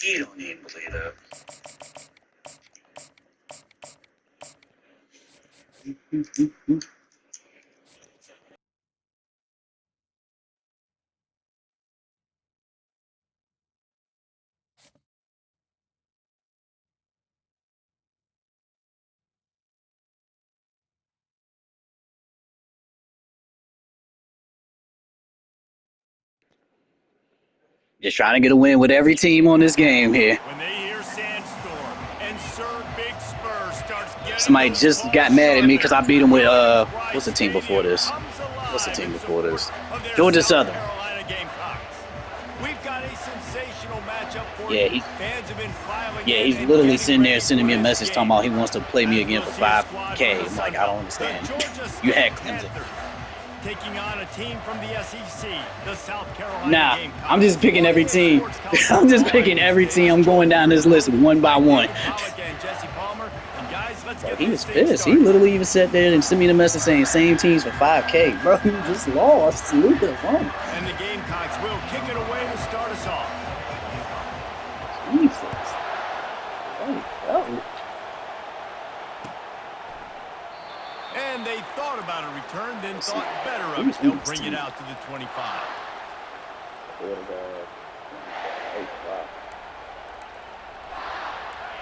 You don't even believe that. Just trying to get a win with every team on this game here. When they hear Sandstorm and Sir Big Spur starts getting Somebody just got mad at me because I beat him with what's the team before this? What's the team before this? Georgia Southern. We've got a sensational matchup for Yeah, he's literally sitting there sending me a message talking about he wants to play me again for 5K. I'm like, I don't understand. You had Clemson. Taking on a team from the SEC, the South Carolina Nah, Gamecocks. I'm just picking every team. I'm just picking every team. I'm going down this list one by one. Bro, he was pissed. He literally even sat there and sent me the message saying same teams for 5K. Bro, you just lost. Leave it alone. And the Gamecocks will kick it away to start us off. Jesus. Holy hell. And they thought about a return, then thought better of it. They'll bring it out to the 25.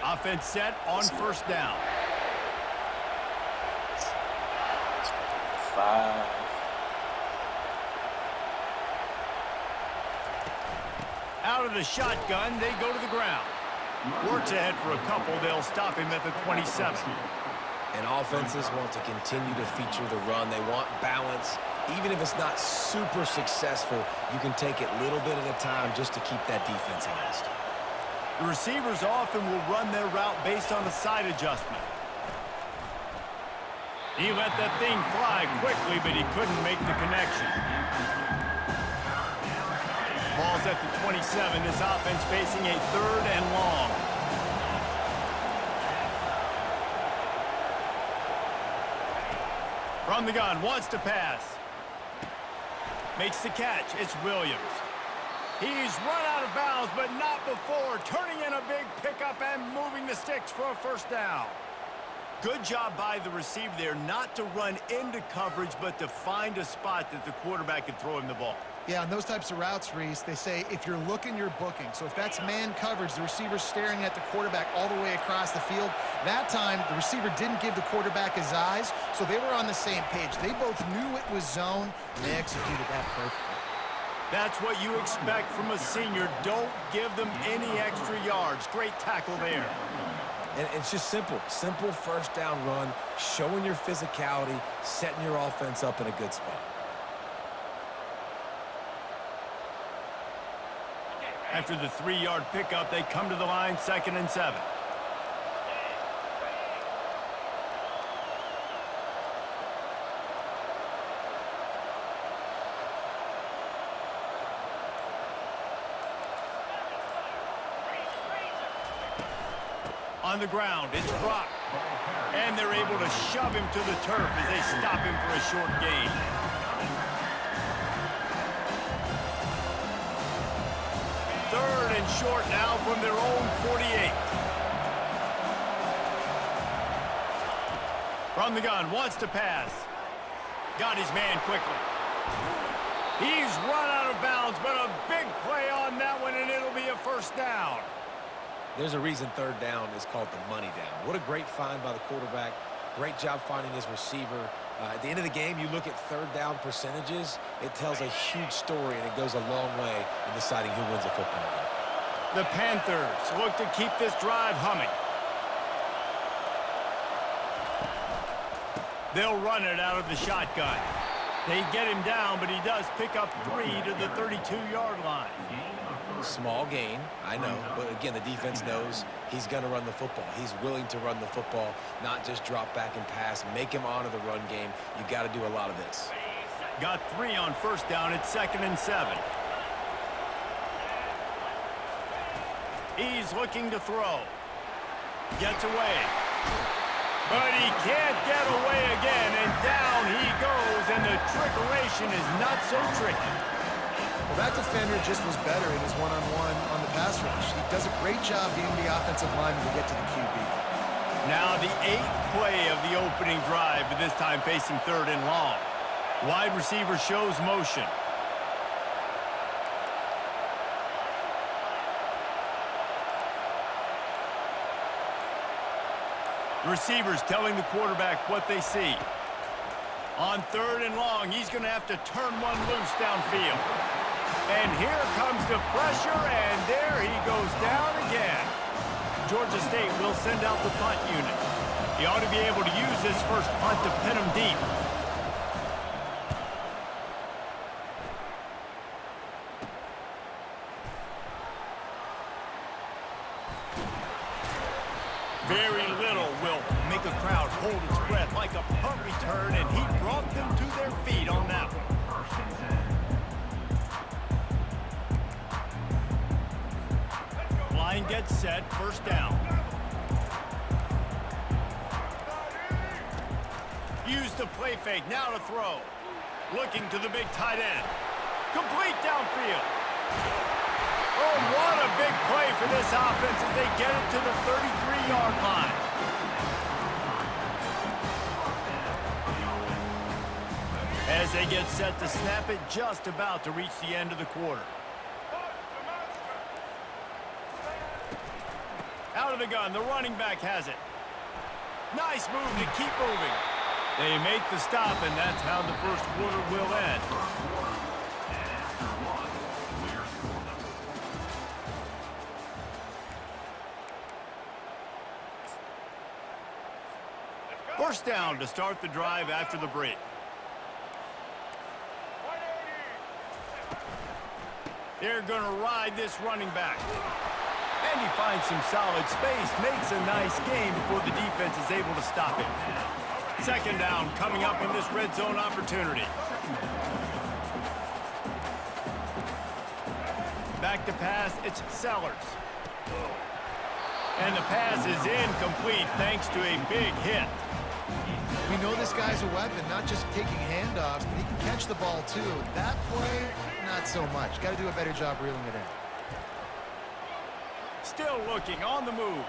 Offense set on first down. 5. Out of the shotgun, they go to the ground. Works ahead for a couple. They'll stop him at the 27. And offenses want to continue to feature the run. They want balance. Even if it's not super successful, you can take it little bit at a time just to keep that defense honest. The receivers often will run their route based on a side adjustment. He let that thing fly quickly, but he couldn't make the connection. Ball's at the 27. This offense facing a 3rd and long. From the gun, wants to pass. Makes the catch. It's Williams. He's run out of bounds, but not before. Turning in a big pickup and moving the sticks for a first down. Good job by the receiver there not to run into coverage, but to find a spot that the quarterback can throw him the ball. Yeah, on those types of routes, Reese, they say if you're looking, you're booking. So if that's man coverage, the receiver's staring at the quarterback all the way across the field. That time, the receiver didn't give the quarterback his eyes, so they were on the same page. They both knew it was zone, and they executed that perfectly. That's what you expect from a senior. Don't give them any extra yards. Great tackle there. And it's just simple first down run, showing your physicality, setting your offense up in a good spot. After the 3-yard pickup, they come to the line, 2nd and 7. On the ground, it's Brock. And they're able to shove him to the turf as they stop him for a short gain. Third and short now from their own 48. From the gun, wants to pass. Got his man quickly. He's run out of bounds, but a big play on that one, and it'll be a first down. There's a reason 3rd down is called the money down. What a great find by the quarterback. Great job finding his receiver. At the end of the game, you look at 3rd down percentages. It tells a huge story, and it goes a long way in deciding who wins a football game. The Panthers look to keep this drive humming. They'll run it out of the shotgun. They get him down, but he does pick up 3 to the 32-yard line. Small gain, I know, but again, the defense knows he's going to run the football. He's willing to run the football, not just drop back and pass, make him honor the run game. You got to do a lot of this. Got 3 on first down at 2nd and 7. He's looking to throw. Gets away. But he can't get away again, and down he goes, and the trickeration is not so tricky. Well, that defender just was better in his one-on-one on the pass pass rush. He does a great job being the offensive lineman to get to the QB. Now the 8th play of the opening drive, but this time facing 3rd and long. Wide receiver shows motion. Receivers telling the quarterback what they see. On 3rd and long, he's going to have to turn one loose downfield. And here comes the pressure, and there he goes down again. Georgia State will send out the punt unit. He ought to be able to use this first punt to pin him deep. Very little will make a crowd hold its breath like a punt return, and he brought them to their feet on that one. Line gets set, first down. Use the play fake, now to throw. Looking to the big tight end. Complete downfield. Oh, what a big play for this offense as they get it to the 33-yard line. As they get set to snap it, just about to reach the end of the quarter. Out of the gun, the running back has it. Nice move to keep moving. They make the stop, and that's how the first quarter will end. First down to start the drive after the break. They're going to ride this running back. And he finds some solid space, makes a nice gain before the defense is able to stop him. Second down coming up in this red zone opportunity. Back to pass, it's Sellers. And the pass is incomplete thanks to a big hit. We know this guy's a weapon, not just taking handoffs, but he can catch the ball too. That play, not so much. Got to do a better job reeling it in. Still looking on the move.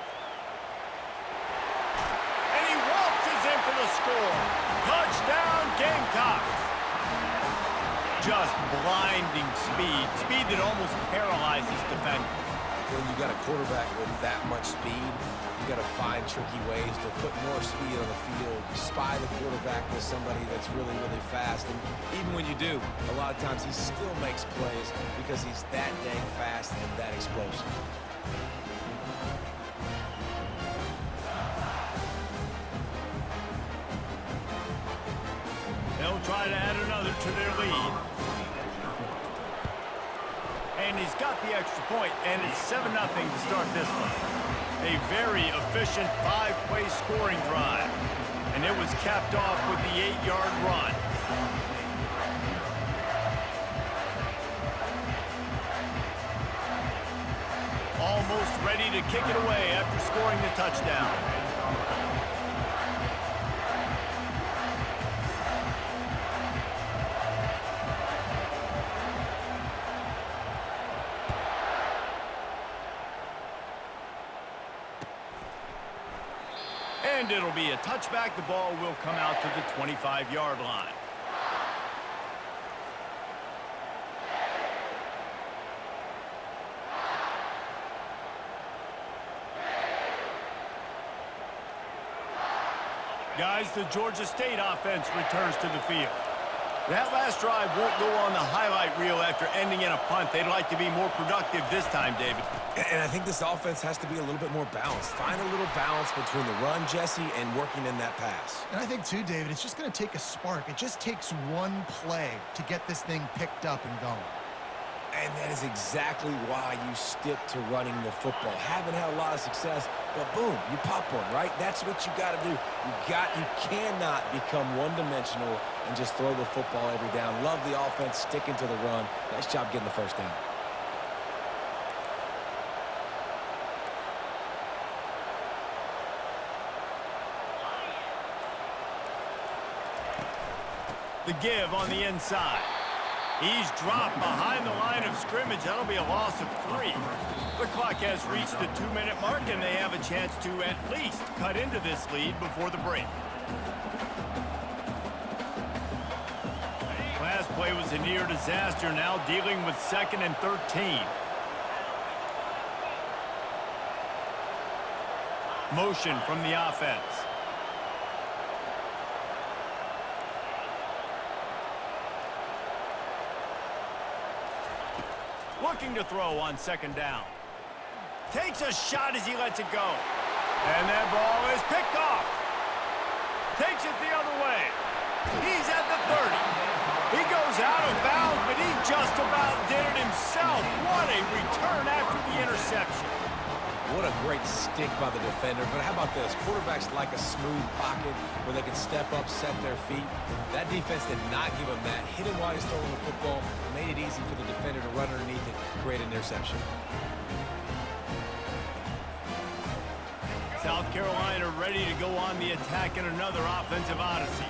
And he waltzes in for the score. Touchdown, Gamecocks. Just blinding speed. Speed that almost paralyzes defenders. When you got a quarterback with that much speed, you got to find tricky ways to put more speed on the field, spy the quarterback with somebody that's really, really fast. And even when you do, a lot of times he still makes plays because he's that dang fast and that explosive. They'll try to add another to their lead. And he's got the extra point, and it's 7-0 to start this one. A very efficient 5-play scoring drive. And it was capped off with the 8-yard run. Almost ready to kick it away after scoring the touchdown. And it'll be a touchback. The ball will come out to the 25-yard line. Guys, the Georgia State offense returns to the field. That last drive won't go on the highlight reel after ending in a punt. They'd like to be more productive this time, David. And I think this offense has to be a little bit more balanced. Find a little balance between the run, Jesse, and working in that pass. And I think, too, David, it's just going to take a spark. It just takes one play to get this thing picked up and going. And that is exactly why you stick to running the football. Haven't had a lot of success, but boom, you pop one, right? That's what you got to do. You cannot become one-dimensional and just throw the football every down. Love the offense, sticking to the run. Nice job getting the first down. The give on the inside. He's dropped behind the line of scrimmage. That'll be a loss of 3. The clock clock has reached the 2-minute mark, and they have a chance to at least cut into this lead before the break. Last play was a near disaster, now dealing with 2nd and 13. Motion from the offense. Looking to throw on 2nd down. Takes a shot as he lets it go. And that ball is picked off. Takes it the other way. He's at the 30. He goes out of bounds, but he just about did it himself. What a return after the interception. What a great stick by the defender. But how about this? Quarterbacks like a smooth pocket where they can step up, set their feet. That defense did not give him that. Hit him while he's throwing the football. Made it easy for the defender to run underneath it, create an interception. South Carolina ready to go on the attack in another offensive odyssey.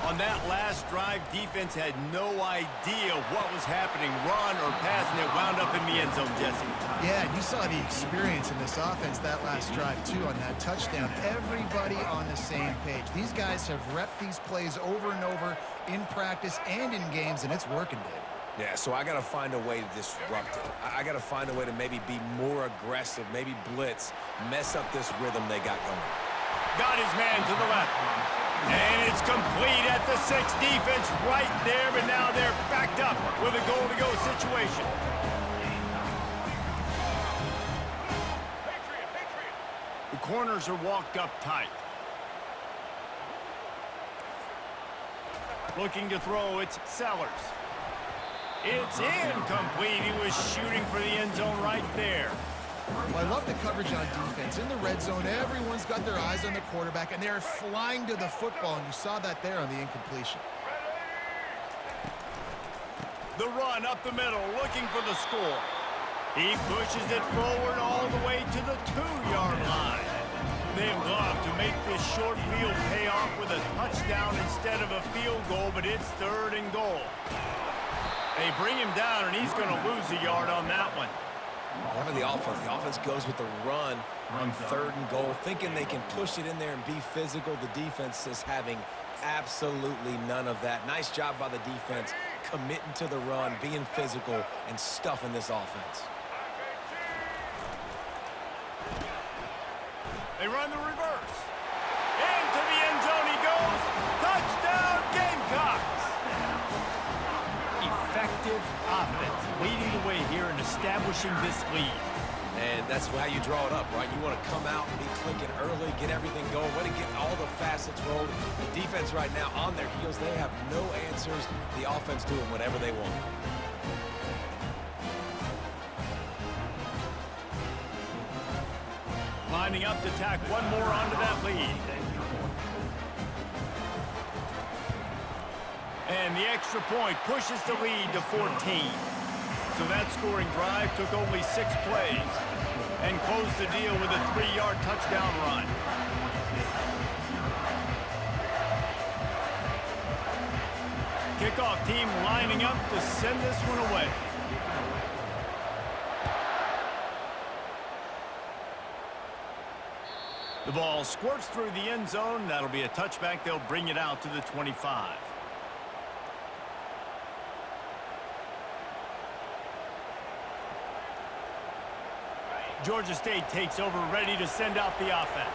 On that last drive, defense had no idea what was happening, run or pass, and it wound up in the end zone, Jesse. Yeah, you saw the experience in this offense that last drive, too, on that touchdown. Everybody on the same page. These guys have repped these plays over and over in practice and in games, and it's working, Dave. Yeah, so I got to find a way to disrupt it. I got to find a way to maybe be more aggressive, maybe blitz, mess up this rhythm they got going. Got his man to the left. And it's complete at the 6. Defense right there, but now they're backed up with a goal-to-go situation. The corners are walked up tight. Looking to throw, it's Sellers. It's incomplete. He was shooting for the end zone right there. Well, I love the coverage on defense. In the red zone, everyone's got their eyes on the quarterback, and they're flying to the football, and you saw that there on the incompletion. The run up the middle, looking for the score. He pushes it forward all the way to the 2-yard line. They love to make this short field pay off with a touchdown instead of a field goal, but it's 3rd and goal. They bring him down, and he's going to lose a yard on that one. Having the offense goes with the run on 3rd and goal, thinking they can push it in there and be physical. The defense is having absolutely none of that. Nice job by the defense, committing to the run, being physical, and stuffing this offense. They run the reverse. Into the end zone he goes. Touchdown, Gamecocks. Effective offense leading the way here and establishing this lead. And that's how you draw it up, right? You want to come out and be clicking early, get everything going, way to get all the facets rolled. The defense right now on their heels, they have no answers. The offense doing whatever they want. Lining up to tack one more onto that lead. And the extra point pushes the lead to 14. So that scoring drive took only 6 plays and closed the deal with a 3-yard touchdown run. Kickoff team lining up to send this one away. The ball squirts through the end zone. That'll be a touchback. They'll bring it out to the 25. Georgia State takes over, ready to send out the offense.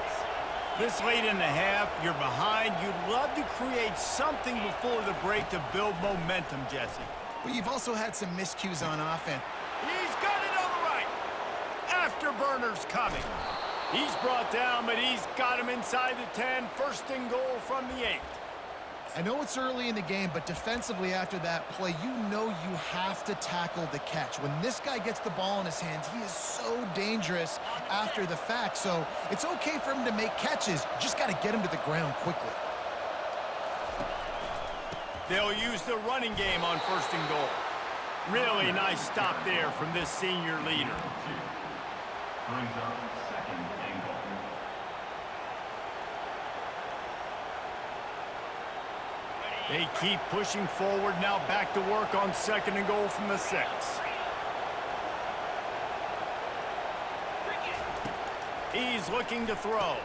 This late in the half, you're behind. You'd love to create something before the break to build momentum, Jesse. But you've also had some miscues on offense. He's got it on the right. Afterburner's coming. He's brought down, but he's got him inside the 10. 1st and goal from the 8. I know it's early in the game, but defensively after that play, you know you have to tackle the catch. When this guy gets the ball in his hands, he is so dangerous after the fact. So it's okay for him to make catches. You just got to get him to the ground quickly. They'll use the running game on 1st and goal. Really nice stop there from this senior leader. They keep pushing forward, now back to work on 2nd and goal from the 6. He's looking to throw.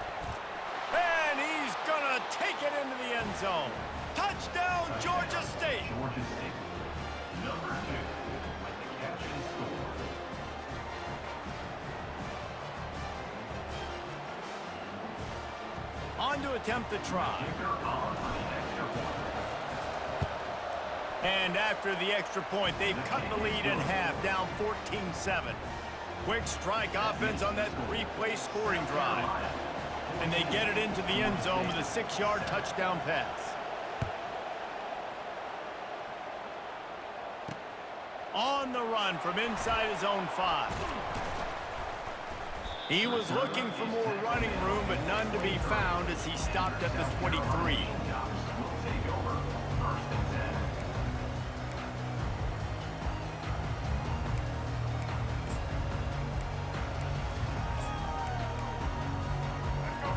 And he's going to take it into the end zone. Touchdown, Georgia State. Georgia State, number 2, with the catch and score. On to attempt the try. And after the extra point, they've cut the lead in half, down 14-7. Quick strike offense on that 3-play scoring drive. And they get it into the end zone with a 6-yard touchdown pass. On the run from inside his own 5. He was looking for more running room, but none to be found as he stopped at the 23.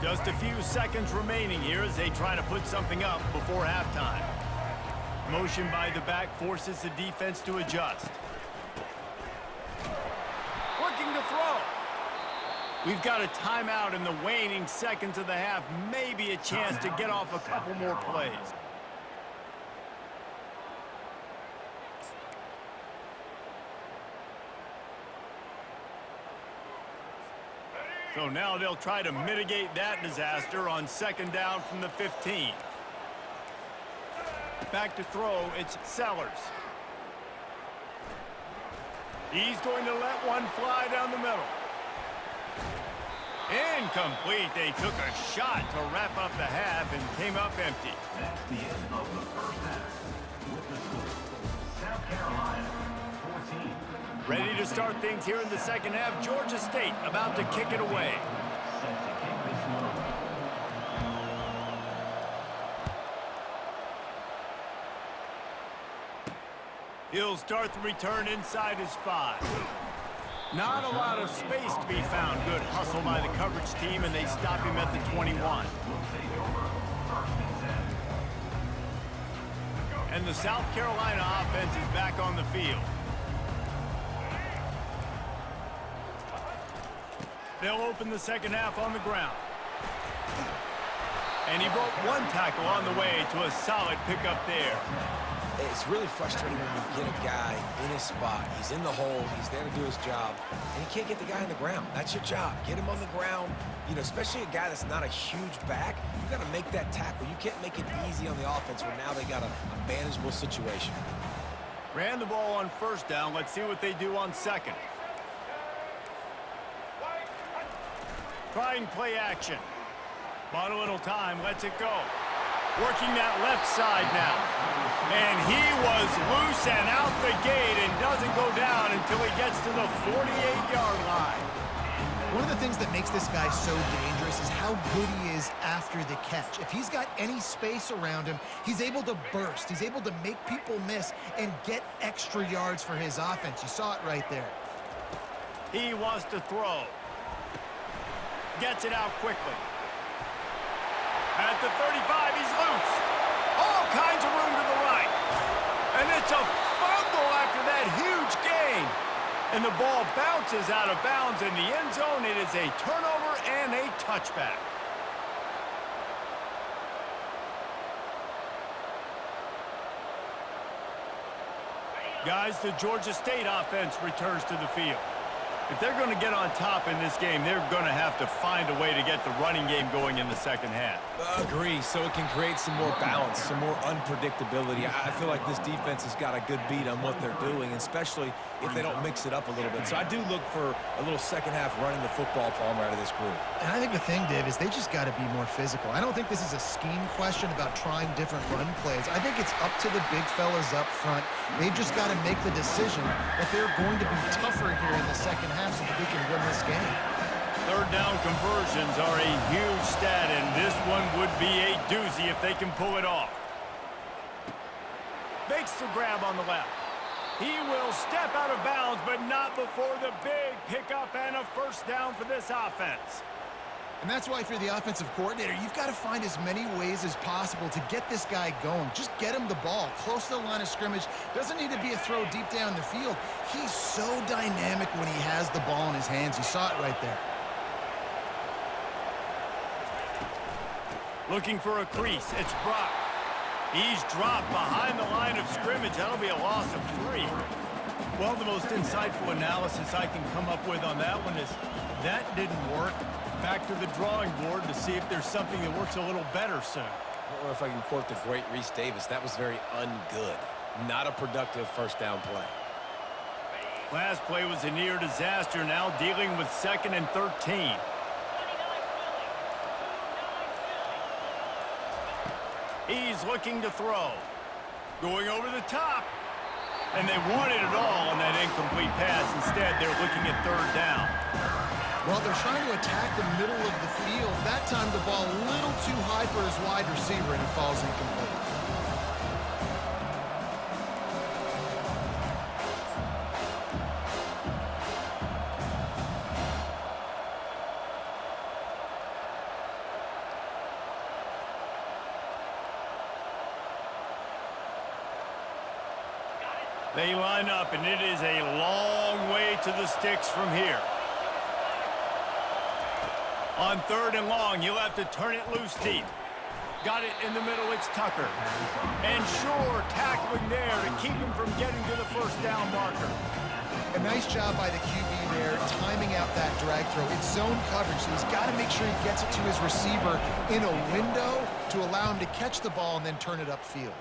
Just a few seconds remaining here as they try to put something up before halftime. Motion by the back forces the defense to adjust. Working to throw. We've got a timeout in the waning seconds of the half. Maybe a chance to get off a couple more plays. So now they'll try to mitigate that disaster on 2nd down from the 15. Back to throw, it's Sellers. He's going to let one fly down the middle. Incomplete. They took a shot to wrap up the half and came up empty. That's the end of the first half. With the score, South Carolina, 14. Ready to start things here in the second half. Georgia State about to kick it away. Set to kick this one away. He'll start the return inside his 5. Not a lot of space to be found. Good hustle by the coverage team, and they stop him at the 21. And the South Carolina offense is back on the field. They'll open the second half on the ground. And he broke one tackle on the way to a solid pickup there. It's really frustrating when you get a guy in his spot. He's in the hole. He's there to do his job. And you can't get the guy on the ground. That's your job. Get him on the ground. You know, especially a guy that's not a huge back. You got to make that tackle. You can't make it easy on the offense when now they got a manageable situation. Ran the ball on 1st down. Let's see what they do on 2nd. Trying play action. Bought a little time. Lets it go. Working that left side now. And he was loose and out the gate and doesn't go down until he gets to the 48-yard line. One of the things that makes this guy so dangerous is how good he is after the catch. If he's got any space around him, he's able to burst. He's able to make people miss and get extra yards for his offense. You saw it right there. He wants to throw. Gets it out quickly. At the 35, he's loose. All kinds of room to the right. And it's a fumble after that huge gain. And the ball bounces out of bounds in the end zone. It is a turnover and a touchback. Guys, the Georgia State offense returns to the field. If they're going to get on top in this game, they're going to have to find a way to get the running game going in the second half. Agree, so it can create some more balance, some more unpredictability. I feel like this defense has got a good beat on what they're doing, especially if they don't mix it up a little bit. So I do look for a little second half running the football palm out of this group. And I think the thing, Dave, is they just got to be more physical. I don't think this is a scheme question about trying different run plays. I think it's up to the big fellas up front. They've just got to make the decision that they're going to be tougher here in the second half so that they can win this game. 3rd down conversions are a huge stat, and this one would be a doozy if they can pull it off. Makes the grab on the left. He will step out of bounds, but not before the big pickup and a 1st down for this offense. And that's why if you're the offensive coordinator, you've got to find as many ways as possible to get this guy going. Just get him the ball close to the line of scrimmage. Doesn't need to be a throw deep down the field. He's so dynamic when he has the ball in his hands. You saw it right there. Looking for a crease. It's Brock. He's dropped behind the line of scrimmage. That'll be a loss of 3. Well, the most insightful analysis I can come up with on that one is that didn't work. Back to the drawing board to see if there's something that works a little better soon. Or if I can quote the great Reese Davis, that was very ungood. Not a productive first down play. Last play was a near disaster, now dealing with 2nd and 13. He's looking to throw. Going over the top. And they wanted it all on that incomplete pass. Instead, they're looking at 3rd down. Well, they're trying to attack the middle of the field. That time the ball a little too high for his wide receiver, and it falls incomplete. They line up, and it is a long way to the sticks from here. On 3rd and long, you'll have to turn it loose deep. Got it in the middle, it's Tucker. And Shore tackling there to keep him from getting to the 1st down marker. A nice job by the QB there, timing out that drag throw. It's zone coverage, so he's got to make sure he gets it to his receiver in a window to allow him to catch the ball and then turn it upfield.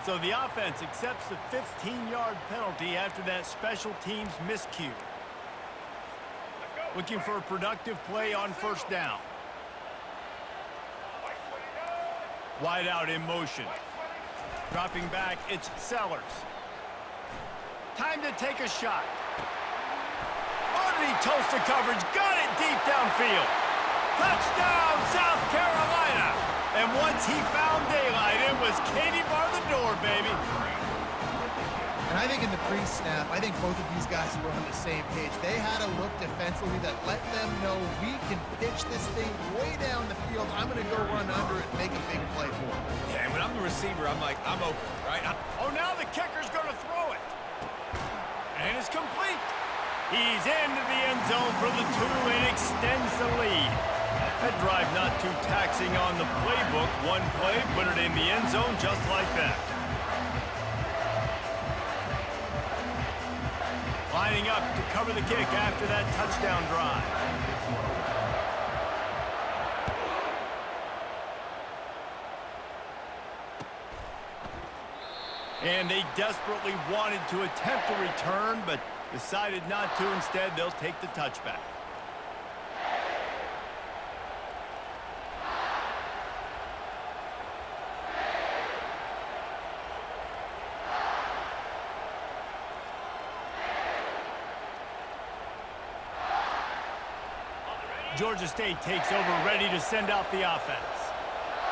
So the offense accepts the 15-yard penalty after that special teams miscue. Looking for a productive play on 1st down. Wide out in motion. Dropping back, it's Sellers. Time to take a shot. Underneath toast to coverage, got it deep downfield. Touchdown, South Carolina! And once he found daylight, it was Katie bar the door, baby. And I think in the pre-snap, I think both of these guys were on the same page. They had a look defensively that let them know we can pitch this thing way down the field. I'm going to go run under it and make a big play for it. Yeah, and when I'm the receiver, I'm like, I'm open, right? Oh, now the kicker's going to throw it. And it's complete. He's into the end zone for the 2 and extends the lead. That drive not too taxing on the playbook. One play, put it in the end zone just like that. Lining up to cover the kick after that touchdown drive. And they desperately wanted to attempt a return, but decided not to. Instead, they'll take the touchback. Georgia State takes over, ready to send out the offense.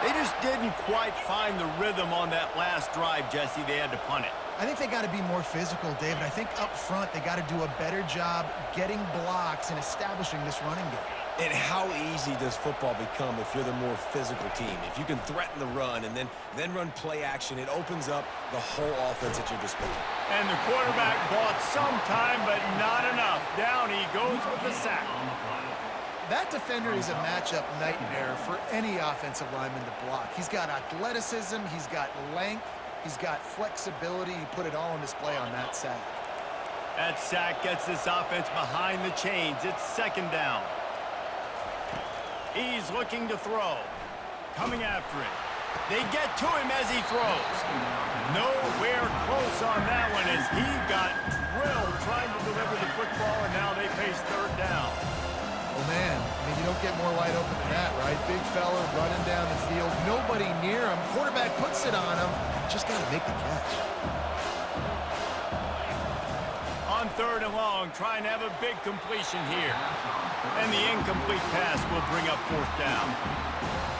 They just didn't quite find the rhythm on that last drive, Jesse. They had to punt it. I think they got to be more physical, David. I think up front they got to do a better job getting blocks and establishing this running game. And how easy does football become if you're the more physical team? If you can threaten the run and then run play action, it opens up the whole offense at your disposal. And the quarterback bought some time, but not enough. Down he goes with the sack. That defender is a matchup nightmare for any offensive lineman to block. He's got athleticism, he's got length, he's got flexibility. He put it all on display on that sack. That sack gets this offense behind the chains. It's 2nd down. He's looking to throw. Coming after it. They get to him as he throws. Nowhere close on that one as he got drilled trying to deliver the football, and now they face 3rd down. Oh, man, I mean, you don't get more wide open than that, right? Big fella running down the field, nobody near him. Quarterback puts it on him. Just got to make the catch. On 3rd and long, trying to have a big completion here. And the incomplete pass will bring up 4th down.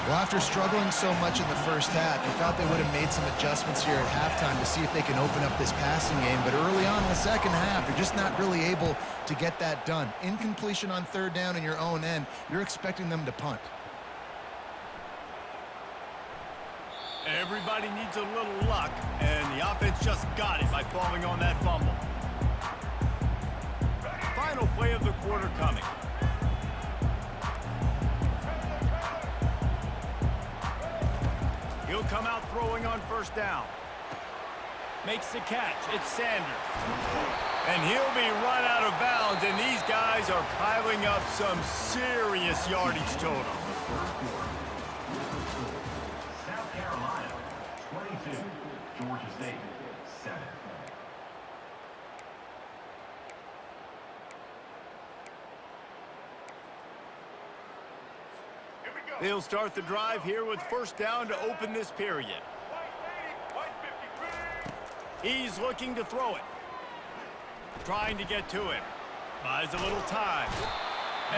Well, after struggling so much in the first half, you thought they would have made some adjustments here at halftime to see if they can open up this passing game. But early on in the second half, they're just not really able to get that done. Incompletion on 3rd down in your own end, you're expecting them to punt. Everybody needs a little luck, and the offense just got it by falling on that fumble. Final play play of the quarter coming. He'll come out throwing on first down. Makes the catch. It's Sanders. And he'll be run out of bounds, and these guys are piling up some serious yardage total. South Carolina, 22. Georgia State, 7. They'll start the drive here with first down to open this period. He's looking to throw it. Trying to get to him. Buys a little time.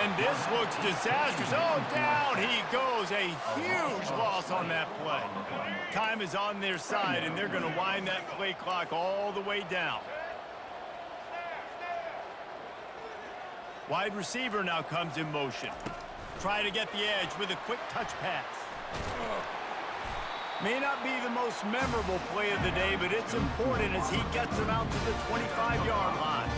And this looks disastrous. Oh, down he goes. A huge loss on that play. Time is on their side, and they're going to wind that play clock all the way down. Wide receiver now comes in motion. Try to get the edge with a quick touch pass. May not be the most memorable play of the day, but it's important as he gets him out to the 25-yard line.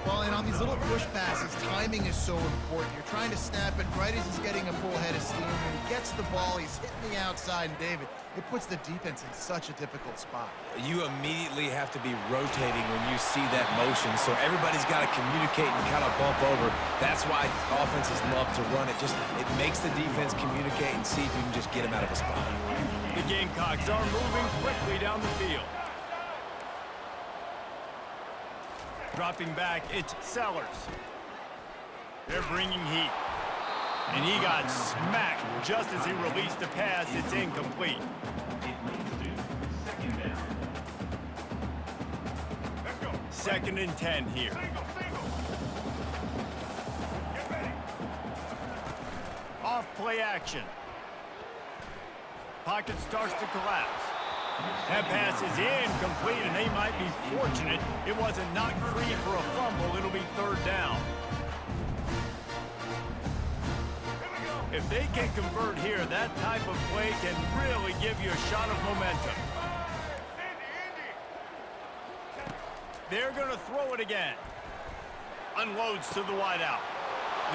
Well, and on these little push passes, timing is so important. You're trying to snap it right as he's getting a full head of steam. When he gets the ball, he's hitting the outside, and David, it puts the defense in such a difficult spot. You immediately have to be rotating when you see that motion, so everybody's got to communicate and kind of bump over. That's why offenses love to run it. It makes the defense communicate and see if you can just get him out of a spot. The Gamecocks are moving quickly down the field. Dropping back, it's Sellers. They're bringing heat. And he got smacked just as he released the pass. It's incomplete. It leads to second down. Let's go. 2nd and 10 here. Get ready. Off play action. Pocket starts to collapse. That pass is incomplete, and they might be fortunate it wasn't knocked free for a fumble. It'll be 3rd down. If they can convert here, that type of play can really give you a shot of momentum. They're going to throw it again. Unloads to the wideout.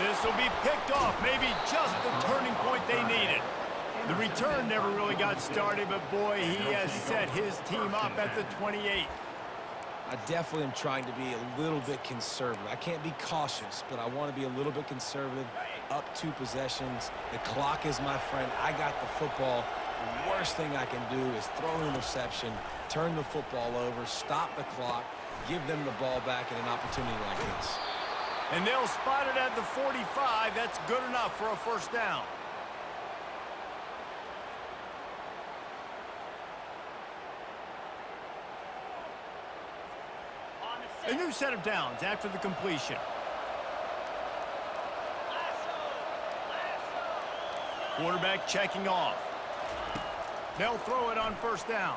This will be picked off, maybe just the turning point they needed. The return never really got started, but boy, he has set his team up at the 28. I definitely am trying to be a little bit conservative. I can't be cautious, but I want to be a little bit conservative. Up 2 possessions. The clock is my friend. I got the football. The worst thing I can do is throw an interception, turn the football over, stop the clock, give them the ball back in an opportunity like this. And they'll spot it at the 45. That's good enough for a first down. A new set of downs after the completion. Quarterback checking off. They'll throw it on first down.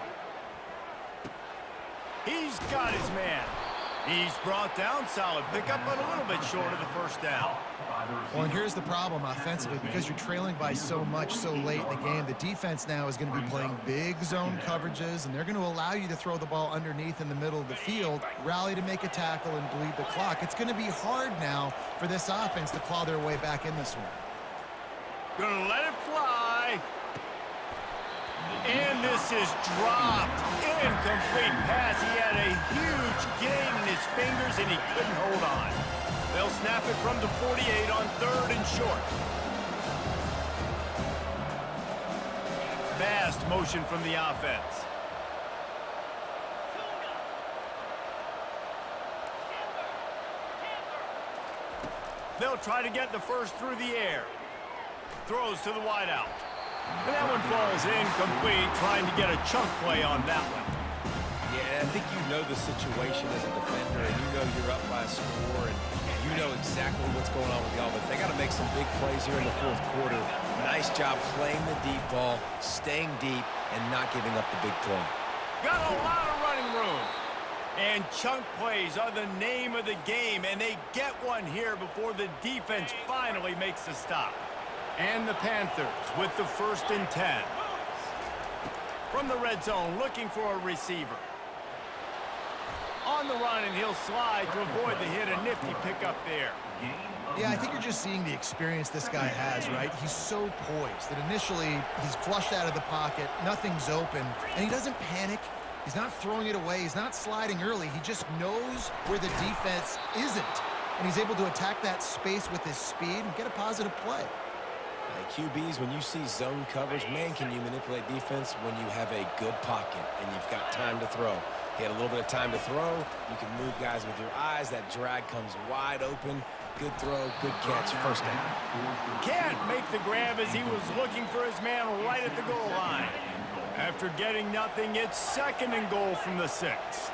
He's got his man. He's brought down, solid pickup, but a little bit short of the first down. Well, and here's the problem offensively. Because you're trailing by so much so late in the game, the defense now is going to be playing big zone coverages, and they're going to allow you to throw the ball underneath in the middle of the field, rally to make a tackle, and bleed the clock. It's going to be hard now for this offense to claw their way back in this one. Gonna let it fly. And this is dropped. Incomplete pass. He had a huge gain in his fingers, and he couldn't hold on. They'll snap it from the 48 on 3rd and short. Fast motion from the offense. They'll try to get the first through the air. Throws to the wideout. And that one falls incomplete, trying to get a chunk play on that one. Yeah, I think you know the situation as a defender, and you know you're up by a score, and you know exactly what's going on with the offense. They got to make some big plays here in the 4th quarter. Nice job playing the deep ball, staying deep, and not giving up the big play. Got a lot of running room. And chunk plays are the name of the game, and they get one here before the defense finally makes the stop. And the Panthers with the 1st and 10. From the red zone, looking for a receiver. On the run, and he'll slide to avoid the hit. A nifty pickup there. Yeah, I think you're just seeing the experience this guy has, right? He's so poised that initially he's flushed out of the pocket, nothing's open, and he doesn't panic. He's not throwing it away. He's not sliding early. He just knows where the defense isn't, and he's able to attack that space with his speed and get a positive play. QBs, when you see zone coverage, man, can you manipulate defense when you have a good pocket and you've got time to throw. He had a little bit of time to throw. You can move guys with your eyes. That drag comes wide open. Good throw, good catch, first down. Can't make the grab as he was looking for his man right at the goal line. After getting nothing, it's 2nd and goal from the 6.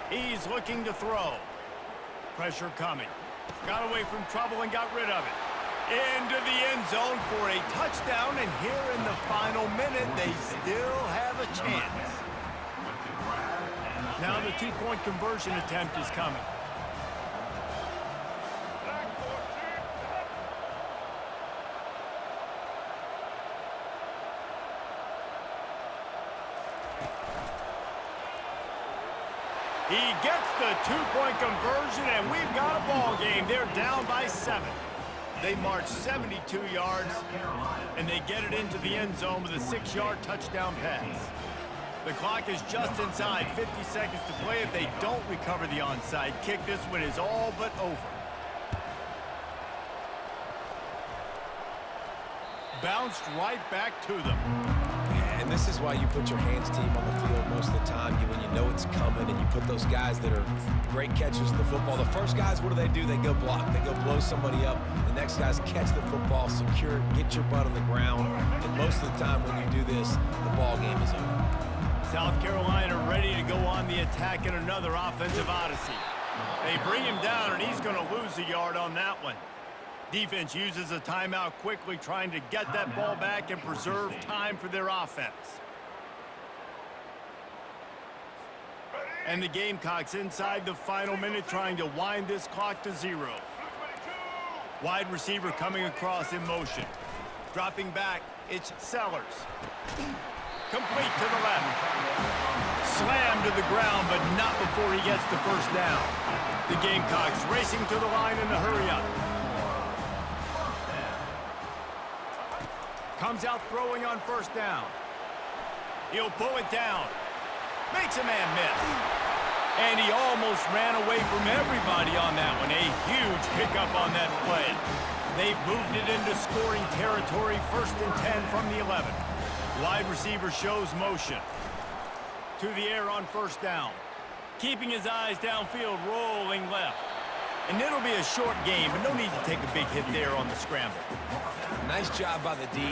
He's looking to throw. Pressure coming. Got away from trouble and got rid of it. Into the end zone for a touchdown, and here in the final minute, they still have a chance. Now the 2-point conversion attempt is coming. He gets the 2-point conversion, and we've got a ball game. They're down by 7. They march 72 yards, and they get it into the end zone with a 6-yard touchdown pass. The clock is just inside 50 seconds to play. If they don't recover the onside kick, this one is all but over. Bounced right back to them. And this is why you put your hands team on the field most of the time. When you know it's coming, and you put those guys that are great catchers of the football. The first guys, what do? They go block. They go blow somebody up. The next guys catch the football, secure it, get your butt on the ground. And most of the time when you do this, the ball game is over. South Carolina ready to go on the attack in another offensive odyssey. They bring him down, and he's going to lose a yard on that one. Defense uses a timeout quickly, trying to get that ball back and preserve time for their offense. And the Gamecocks inside the final minute, trying to wind this clock to 0. Wide receiver coming across in motion. Dropping back, it's Sellers. Complete to the left. Slammed to the ground, but not before he gets the first down. The Gamecocks racing to the line in the hurry-up. Comes out throwing on first down. He'll pull it down. Makes a man miss. And he almost ran away from everybody on that one. A huge pickup on that play. They've moved it into scoring territory, 1st and 10 from the 11. Wide receiver shows motion. To the air on first down. Keeping his eyes downfield, rolling left. And it'll be a short game, but no need to take a big hit there on the scramble. Nice job by the D,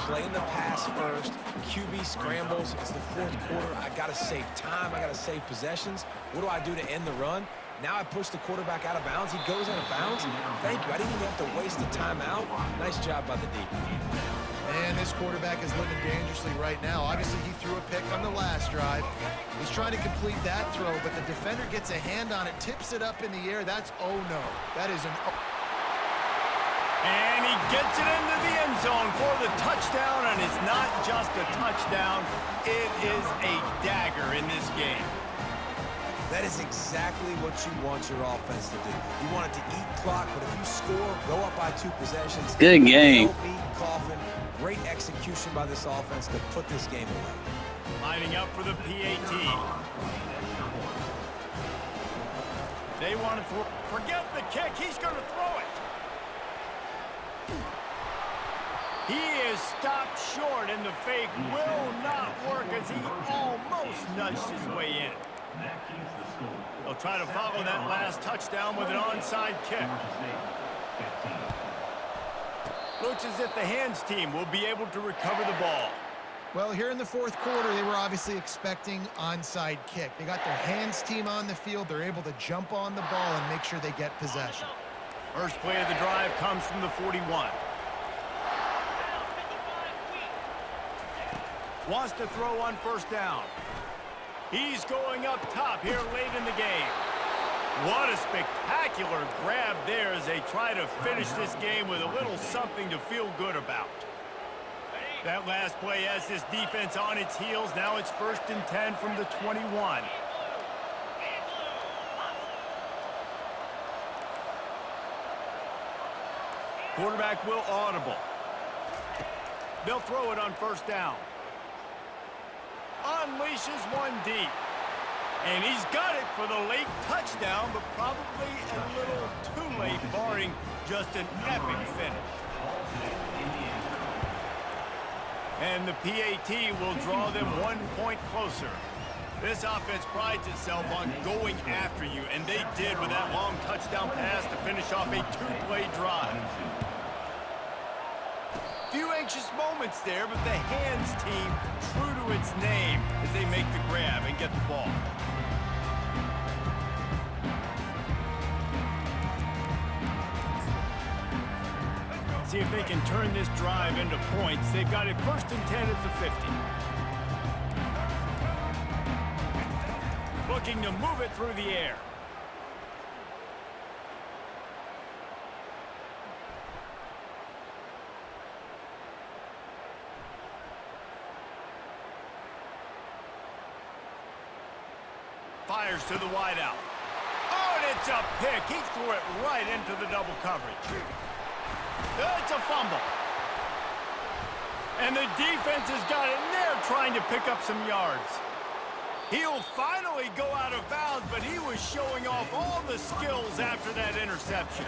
playing the pass first. QB scrambles. It's the 4th quarter. I got to save time. I got to save possessions. What do I do to end the run? Now I push the quarterback out of bounds. He goes out of bounds. Thank you. I didn't even have to waste a timeout. Nice job by the D. And this quarterback is living dangerously right now. Obviously, he threw a pick on the last drive. He's trying to complete that throw, but the defender gets a hand on it, tips it up in the air. That's oh no. That is an oh. And he gets it into the end zone for the touchdown, and it's not just a touchdown. It is a dagger in this game. That is exactly what you want your offense to do. You want it to eat clock, but if you score, go up by 2 possessions. Good game. Don't eat coffin. Great execution by this offense to put this game away. Lining up for the PAT. They want to forget the kick. He's going to throw it. He is stopped short, and the fake will not work as he almost nudged his way in. They'll try to follow that last touchdown with an onside kick. Looks as if the hands team will be able to recover the ball. Well, here in the 4th quarter, they were obviously expecting onside kick. They got their hands team on the field. They're able to jump on the ball and make sure they get possession. First play of the drive comes from the 41. Wants to throw on first down. He's going up top here late in the game. What a spectacular grab there as they try to finish this game with a little something to feel good about. That last play has this defense on its heels. Now it's 1st and 10 from the 21. Quarterback will audible. They'll throw it on 1st down. Unleashes one deep. And he's got it for the late touchdown, but probably a little too late, barring just an epic finish. And the PAT will draw them 1 point closer. This offense prides itself on going after you, and they did with that long touchdown pass to finish off a 2-play drive. Few anxious moments there, but the hands team, true to its name, as they make the grab and get the ball. See if they can turn this drive into points. They've got it 1st and 10 at the 50. Looking to move it through the air. Fires to the wideout. Oh, and it's a pick. He threw it right into the double coverage. It's a fumble. And the defense has got it, and they're trying to pick up some yards. He'll finally go out of bounds, but he was showing off all the skills after that interception.